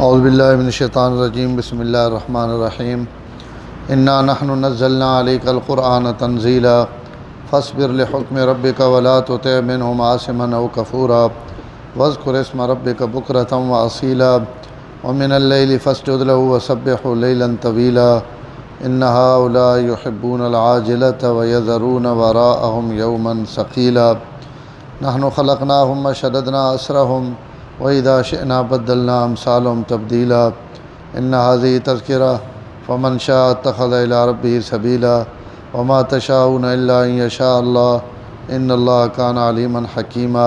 اعوذ باللہ من الشیطان الرجیم بسم اللہ الرحمن الرحیم انا نحن نزلنا علیک القرآن تنزیلا فاصبر لحکم ربک ولا تطع منہم عاصما او کفورا واذکر اسم ربک بکرۃ واصیلا ومن اللیل فاسجد له وسبحه لیلا طویلا ان هؤلاء يحبون العاجلة ويذرون وراءهم يوما ثقيلا نحن خلقناهم وشددنا أسرهم وإذا شئنا بدلنا أمثالهم تبديلا إن هذه تذكرة فمن شاء اتخذ إلى ربه سبيلا وما تشاءون إلا أن يشاء الله إن الله كان عليما حكيما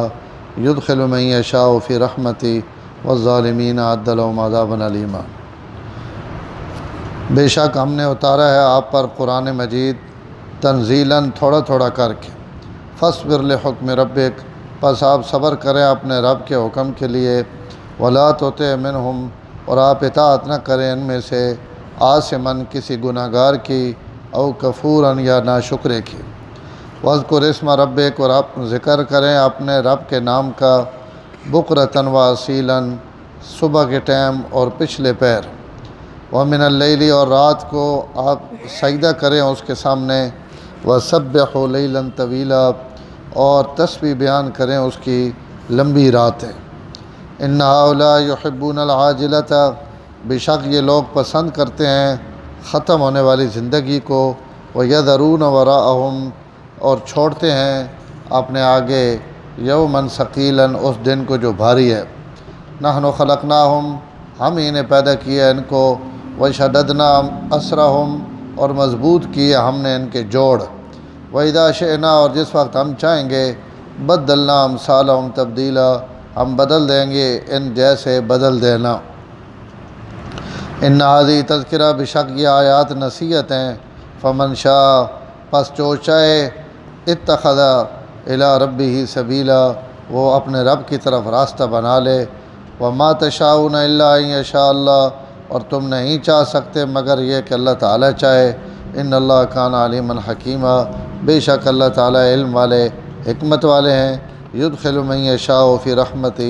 يدخل من يشاء في رحمته والظالمين أعد لهم عذابا أليما۔ بے شک ہم نے اتارا ہے آپ پر قرآن مجید تنزیلاً تھوڑا تھوڑا کر کے۔ فاصبر لحکم ربک، پس آپ صبر کریں اپنے رب کے حکم کے لیے۔ ولا تطع منہم، اور آپ اطاعت نہ کریں ان میں سے، عاصماً کسی گناہ گار کی، او کفوراً یا ناشکرے کی۔ واذکر اسم ربک، اور آپ ذکر کریں اپنے رب کے نام کا، بکرۃ واصیلاً صبح کے ٹائم اور پچھلے پہر۔ ومن اللیل، اور رات کو آپ سجدہ کریں اس کے سامنے، وسبحوا لیلا طویلا، اور تسبیح بیان کریں اس کی لمبی راتیں۔ ان ہؤلاء یحبون العاجلۃ، بے شک یہ لوگ پسند کرتے ہیں ختم ہونے والی زندگی کو، ویذرون وراءہم، اور چھوڑتے ہیں اپنے آگے، یوما ثقیلا، اس دن کو جو بھاری ہے۔ نحن خلقناہم، ہم ہی نے پیدا کیا ان کو، وشددنا اسرہم، اور مضبوط کیے ہم نے ان کے جوڑ۔ وَإِذَا شِئْنَا، اور جس وقت ہم چاہیں گے، بَدَّلْنَا أَمْثَالَهُمْ تَبْدِيلًا، ہم بدل دیں گے ان جیسے بدل دینا۔ إِنَّ هَذِهِ تذکرہ، بے شک یہ آیات نصیحت ہیں۔ فَمَنْ شَاءَ، پس جو چاہے، اتخذ إِلَىٰ رَبِّهِ سَبِيلًا، وہ اپنے رب کی طرف راستہ بنا لے۔ وَمَا تَشَاءُونَ إِلَّا أَن يَشَاءَ اللَّهُ، اور تم نہیں چاہ سکتے مگر یہ کہ اللہ تعالیٰ چاہے۔ ان اللہ کان علیما حکیما، بے شک اللہ تعالیٰ علم والے، حکمت والے ہیں۔ یدخل من یشاء فی رحمتہ،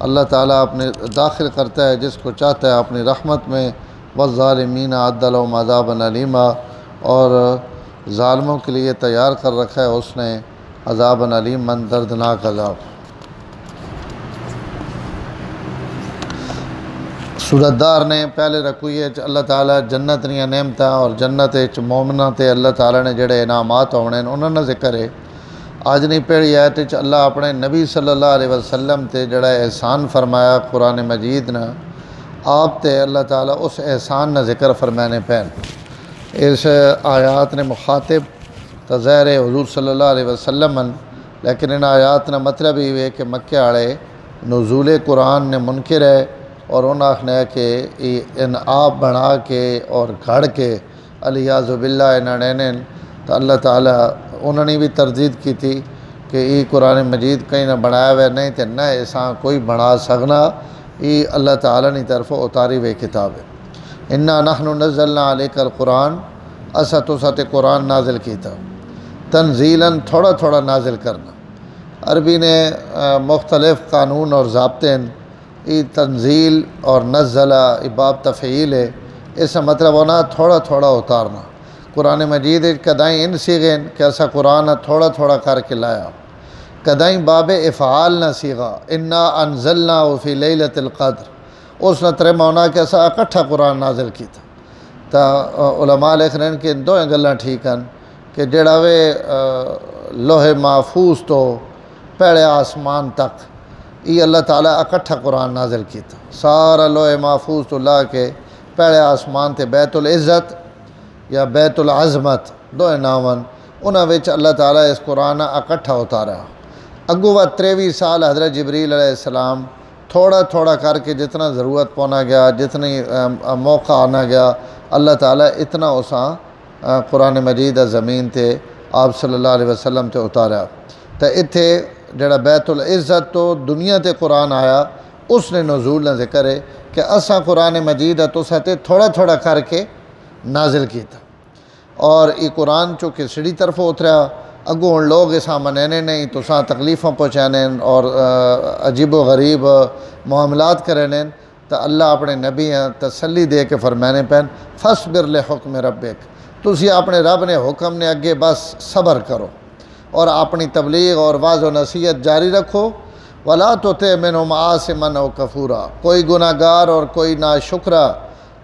اللہ تعالیٰ اپنے داخل کرتا ہے جس کو چاہتا ہے اپنی رحمت میں۔ والظالمین اعد لهم عذابا الیما، اور ظالموں کے لیے تیار کر رکھا ہے اس نے عذابا الیما، دردناک عذاب۔ سورت دار نے پہلے رکوئی اللہ تعالیٰ جنت دیا نعمتاں اور جنت مومنہ تے اللہ تعالیٰ نے جڑے انعامات ہونے انہوں نے ذکر ہے۔ آج نہیں پہلی آیت اللہ اپنے نبی صلی اللہ علیہ وسلم تے جڑا احسان فرمایا قرآن مجید نے، آپ تے اللہ تعالیٰ اس احسان نے ذکر فرمانے پہن۔ اس آیات نے مخاطب تظاہر حضور صلی اللہ علیہ وسلم، لیکن ان آیات نے مطلب یہ ہے کہ مکے آڑے نزول قرآن نے منکر ہے، اور انہوں نے کہ ان آپ بنا کے اور گھڑ کے الیاذ باللہ انہوں نے تو اللہ تعالیٰ انہوں نے بھی تردید کی تھی کہ یہ قرآن مجید کہیں نہ بنایا ہوئے نہیں تو نہ ایسا کوئی بنا سکنا، یہ اللہ تعالیٰ نے طرف اتاری ہوئی کتاب ہے۔ انا نحن نزلنا علیک القرآن، اسا تو سات قرآن نازل کیتا، تنزیلاً تھوڑا تھوڑا نازل کرنا۔ عربی نے مختلف قانون اور ضابطے ہیں۔ یہ تنزیل اور نزلہ باب تفعیل ہے، اس کا مطلب ہونا تھوڑا تھوڑا اتارنا۔ قرآن مجید کدائیں ان سیغیں کہ ایسا قرآن تھوڑا تھوڑا کر کے لایا، کدائیں باب افعال نہ سیغا، انا انزلناہ فی لیلۃ القدر، اس نے ترے مونا کہ ایسا اکٹھا قرآن نازل کی تھا۔ تا علماء لکھ رہے ہیں کہ دو گلاں ٹھیک ہیں کہ جڑا وے لوح محفوظ تو پہلے آسمان تک یہ اللہ تعالیٰ اکٹھا قرآن نازل کیتا، سارا لوح محفوظ تو لا کے پہلے آسمان تے بیت العزت یا بیت العظمت دو نامن انہاں وچ اللہ تعالیٰ اس قرآن اکٹھا اتارا۔ اگو وہ 23 سال حضرت جبریل علیہ السلام تھوڑا تھوڑا کر کے جتنا ضرورت پونا گیا، جتنی موقع آنا گیا، اللہ تعالیٰ اتنا اساں قرآن مجید زمین تے آپ صلی اللہ علیہ وسلم تے اتارا۔ تو اتھے جڑا بیت العزت تو دنیا تے قرآن آیا، اس نے نزول نہ ذکر ہے کہ اساں قرآن مجید تو ساتے تھوڑا تھوڑا کر کے نازل کیتا، اور یہ قرآن چونکہ سڑی طرف اتریا، اگوں لوگ اساں منینے نہیں تو ساں تکلیفوں پہنچانے اور عجیب و غریب معاملات کرنے، تو اللہ اپنے نبی ہیں تسلی دے کے فرمانے پین فصبر لحکم ربک، تسی اپنے رب نے حکم نے اگے بس صبر کرو اور اپنی تبلیغ اور واضح و نصیحت جاری رکھو۔ ولا تطع منہم عاصما او کفورا، کوئی گناہ گار اور کوئی ناشکرا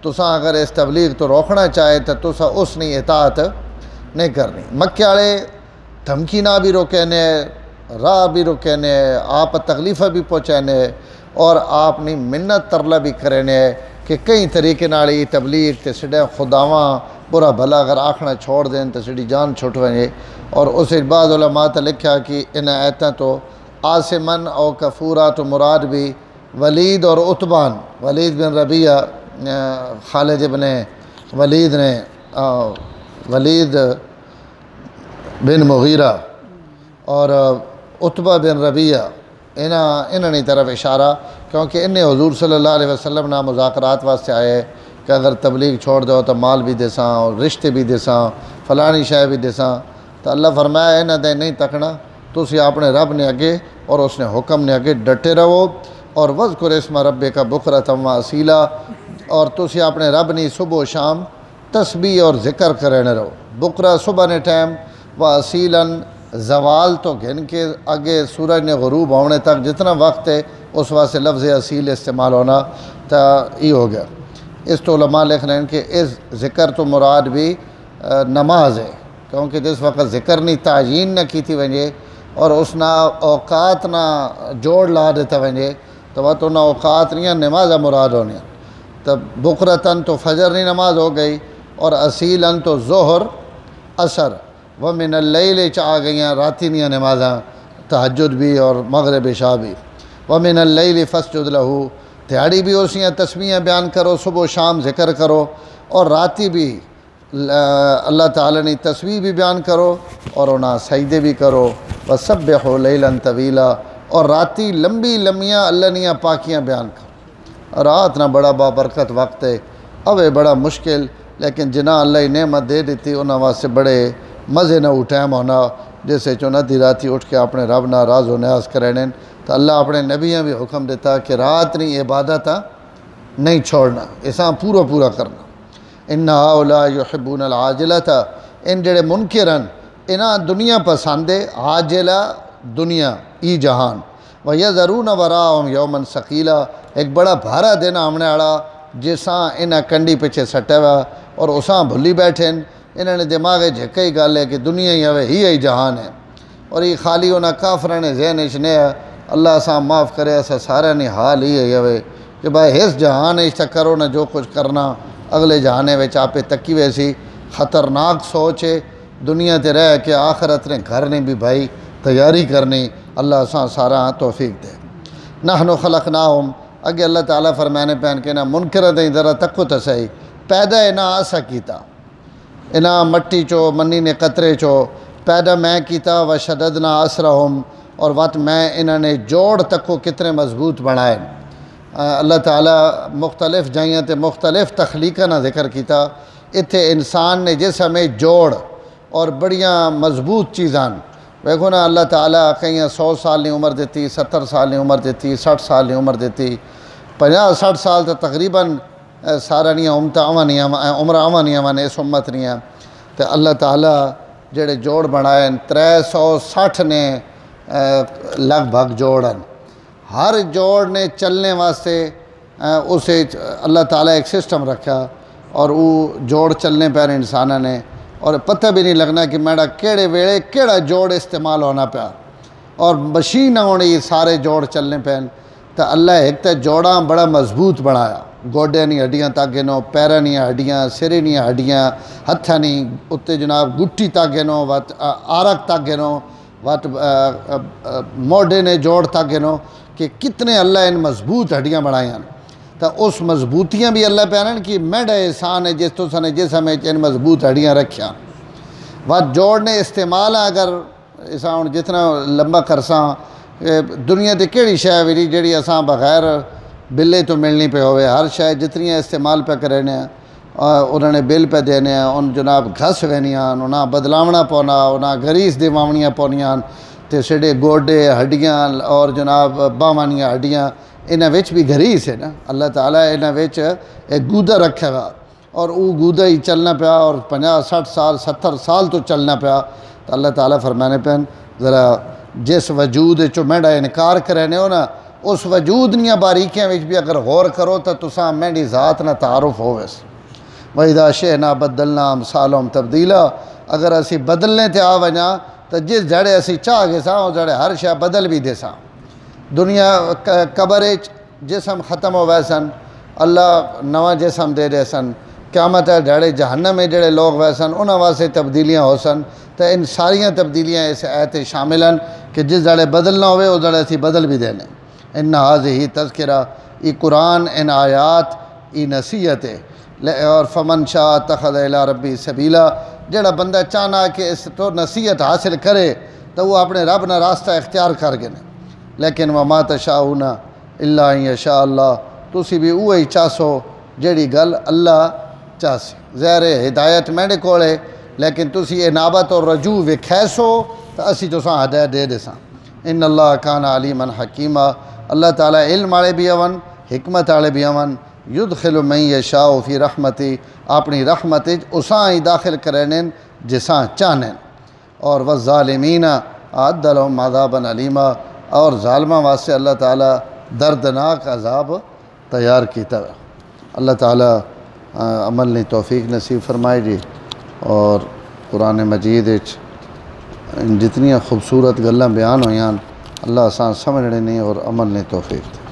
تساں اگر اس تبلیغ تو روکنا چاہے تو تساں اس نہیں اطاعت نہیں کرنی۔ مکے والے دھمکی نہ بھی روکنے، راہ بھی روکنے، آپ تکلیفیں بھی پہنچانے اور آپ نے منت ترلا بھی کرنے کہ کئی طریقے نال یہ تبلیغ تے سڈے خداواں برا بھلا اگر آکھنا چھوڑ دیں تو سڈی جان چھٹ ونجے۔ اور اس بعد علماء تے لکھا کہ ان آیتاں تو عاصمن او کفورا تو مراد بھی ولید اور عتبان، ولید بن ربیعہ، خالد ابن ولید نے ولید بن مغیرہ اور عتبہ بن ربیعہ انہوں نے طرف اشارہ، کیونکہ انہیں حضور صلی اللہ علیہ وسلم نہ مذاکرات واسطے آئے کہ اگر تبلیغ چھوڑ دو تو مال بھی دیساں اور رشتے بھی دیساں فلانی شے بھی دیساں، تو اللہ فرمایا انہاں دے نہیں تکنا، تسی اپنے رب نے اگے اور اس نے حکم نے اگے ڈٹے رہو، اور وذکر اسم ربک بکرۃ و اصیلا، اور تسی اپنے رب نے صبح و شام تسبیح اور ذکر کرنے رہو۔ بکرہ صبح نے ٹائم و اصیلاً زوال تو گھن کے اگے سورج نے غروب ہونے تک جتنا وقت ہے اس واسطے لفظ اصیل استعمال ہونا تا یہ ہو گیا۔ اس تو علماء لکھ رہے ہیں کہ اس ذکر تو مراد بھی نماز ہے، کیونکہ جس وقت ذکر نہیں تعیین نہ کی تھی ونجے اور اس نہ اوقات نہ جوڑ لا دیتا ونجے تو وہ تو نہ اوقات نہیں نماز مراد ہونی، تب بکرتاً تو فجر نہیں نماز ہو گئی، اور اصیلاً تو ظہر عصر ومن اللیل چاہ گئیاں راتی نہیں نمازاں، تہجد بھی اور مغرب عشاء بھی۔ ومن اللیل فاسجد لہو، دیہڑی بھی اسیاں تسبیحیں بیان کرو، صبح و شام ذکر کرو، اور راتی بھی اللہ تعالیٰ نے تسبیح بھی بیان کرو اور انہاں سجدے بھی کرو۔ وسبحوا لیلا طویلا، اور راتی لمبی لمبیاں اللہ نیاں پاکیاں بیان کرو۔ رات نہ بڑا بابرکت وقت ہے، اوے بڑا مشکل، لیکن جنہاں اللہ نعمت دے دیتی انہاں واسطے بڑے مزے نہ ٹائم ہونا، جیسے چونتی راتی اٹھ کے اپنے رب نہ راز و نیاز کرنے، تو اللہ اپنے نبیاں بھی حکم دیتا کہ رات نہیں عبادت نہیں چھوڑنا، اساں پورا کرنا۔ ان ہؤلاء یحبون العاجلۃ، ان جڑے منکرن انہاں دنیا پسند ہے، عاجلہ دنیا ای جہان، ویذرون وراءہم یوما ثقیلا، ایک بڑا بھارا دن آمنے والا جساں انہاں کنڈی پیچھے سٹے ہوا اور اساں بھلی بیٹھے، انہوں نے دماغ جھکے ہی گل ہے کہ دنیا ہی ہوئے ہی جہان ہے، اور یہ خالی انہاں کافران نے ذہن نے اللہ اساں معاف کرے اساں سارے نے حال ہی ہوئے کہ بھائی اس جہان اس کرو نہ جو کچھ کرنا، اگلے جہانے وچ آپے تکی ویسی خطرناک سوچ ہے، دنیا تے رہ کے آخرت نے گھر نے بھی بھائی تیاری کرنی، اللہ اساں سارا توفیق دے۔ نحن خلقناہم، اگے اللہ تعالیٰ فرمانے پہن کے نہ منکر دیں ذرا تکو تو صحیح، پیدا نہ آسا کیتا، انہاں مٹی چو منی نے قطرے چو پیدا میں کیتا، وشددنا اسرہم، اور وقت میں انہوں نے جوڑ تکو کتنے مضبوط بنائے۔ اللہ تعالیٰ مختلف جائیاں تے مختلف تخلیقہ نہ ذکر کیتا، اتھے انسان نے جس ہمیں جوڑ اور بڑیاں مضبوط چیزاں ویکھو نا، اللہ تعالیٰ کہیں 100 سال نے عمر دیتی، 70 سال نے عمر دیتی، 60 سال نے عمر دیتی، 50-60 سال تو تقریباً سارا نہیں عمر آواں نہیں آواں اس امت نہیں ہے، تو اللہ تعالیٰ جڑے جوڑ بنائے 360 نے لگ بھگ جوڑن، ہر جوڑ نے چلنے واسطے اسے اللہ تعالیٰ ایک سسٹم رکھا، اور وہ جوڑ چلنے پہ انسانہ نے، اور پتہ بھی نہیں لگنا کہ میرا کیڑے ویڑے کیڑا جوڑ استعمال ہونا پیا، اور مشین نہ ہونی یہ سارے جوڑ چلنے پہ، تو اللہ ایک تو جوڑاں بڑا مضبوط بنایا، گوڈے نہیں ہڈیاں تاگے نو، پیرا نہیں ہڈیاں، سرے نہیں ہڈیاں، ہتھا نہیں اتنے جناب گٹی تاگے نو، وات آرک تاگے نو، وات موڈے نے جوڑ تاگے نو، کہ کتنے اللہ ان مضبوط ہڈیاں بنائیاں، تو اس مضبوطیاں بھی اللہ پہنن کہ میڈا احسان ہے جس تو سنے جس ہمیں ان مضبوط ہڈیاں رکھیاں، وات جوڑ نے استعمال اگر اساں جتنا لمبا کرساں دنیا تے کیڑی شے ویری جڑی اساں بغیر بلے تو ملنی پہ ہوئے، ہر شے جتنیاں استعمال پہ کرنے ہیں انہوں نے بل پہ دینے ہیں، ان جناب گھس وینیاں، انہاں بدلاونا پونا، انہاں گریس دیواونیاں پونیاں، تے سڑے گوڈے ہڈیاں اور جناب باوانیاں ہڈیاں انہاں وچ بھی گھریس ہے نا، اللہ تعالیٰ انہاں وچ ایک گودا رکھا گا اور وہ گودا ہی چلنا پیا اور 50 60 سال 70 سال تو چلنا پیا، تو اللہ تعالیٰ فرمانے پہن ذرا جس وجود چو میڈا انکار کرنے ہو نا، اس وجود نیاں باریکیاں وچ بھی اگر غور کرو تو تساں میڈی ذات نہ تعارف ہوویس۔ وَإِذَا شِئْنَا بَدَّلْنَا أَمْثَالَهُمْ تَبْدِيلًا، اگر اسی بدلنے تے آ ونجا تو جس جڑے اسی چاہ گے ساں وہ جڑے ہر شے بدل بھی دے ساں۔ دنیا قبر جسم ختم ہو ویسن، اللہ نواں جسم دے دے سن، قیامت جڑے جہنم میں جڑے لوگ ویسن انہاں واسطے تبدیلیاں ہو سن، تو ان ساریاں تبدیلیاں اس آیت شامل ہیں کہ جس جڑے بدلنا ہوئے وہ جڑے اسی بدل بھی دینے۔ ان ہذہ تذکرہ، یہ قرآن ان آیات یہ نصیحت ہے، اور فمن شاء اتخذ الی ربی سبیلا، جڑا بندہ چاہنا کہ اس تو نصیحت حاصل کرے تو وہ اپنے رب نہ راستہ اختیار کر گنے۔ لیکن وما تشاؤون الا ان یشاء اللہ، تسی بھی وہی چاہسو جیڑی گل اللہ چاہسی۔ ظاہر ہدایت میرے کولے، لیکن تسی انابت اور رجوع وکھیسو تو اسی تساں ہدایت دے دے ساں۔ ان اللہ کان علیما حکیما، اللہ تعالیٰ علم والے بھی اون، حکمت والے بھی اون۔ یدخل من یشاء فی رحمتی، اپنی رحمت اساں ہی داخل کرنین جساں چاہنین۔ اور والظالمین اعد لهم عذابا علیما، اور ظالمہ واسطے اللہ تعالیٰ دردناک عذاب تیار کیتا ہے۔ اللہ تعالیٰ عمل نے توفیق نصیب فرمائے جی، اور قرآن مجید جتنی خوبصورت گلاں بیان ہویاں اللہ آسان سمجھنے نہیں اور عمل نے توفیق دے۔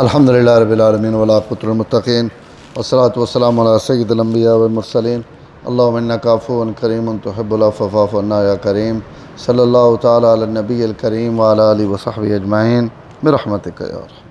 الحمدللہ رب العالمین والعاقبۃ للمتقین والصلاۃ والسلام علی سید الانبیاء والمرسلین اللہم انک عفو کریم تحب العفو فاعف عنا یا کریم۔ صلی اللہ تعالیٰ علی النبی الکریم وعلی آلہ وصحبہ اجمعین برحمتک یا رحمۃ۔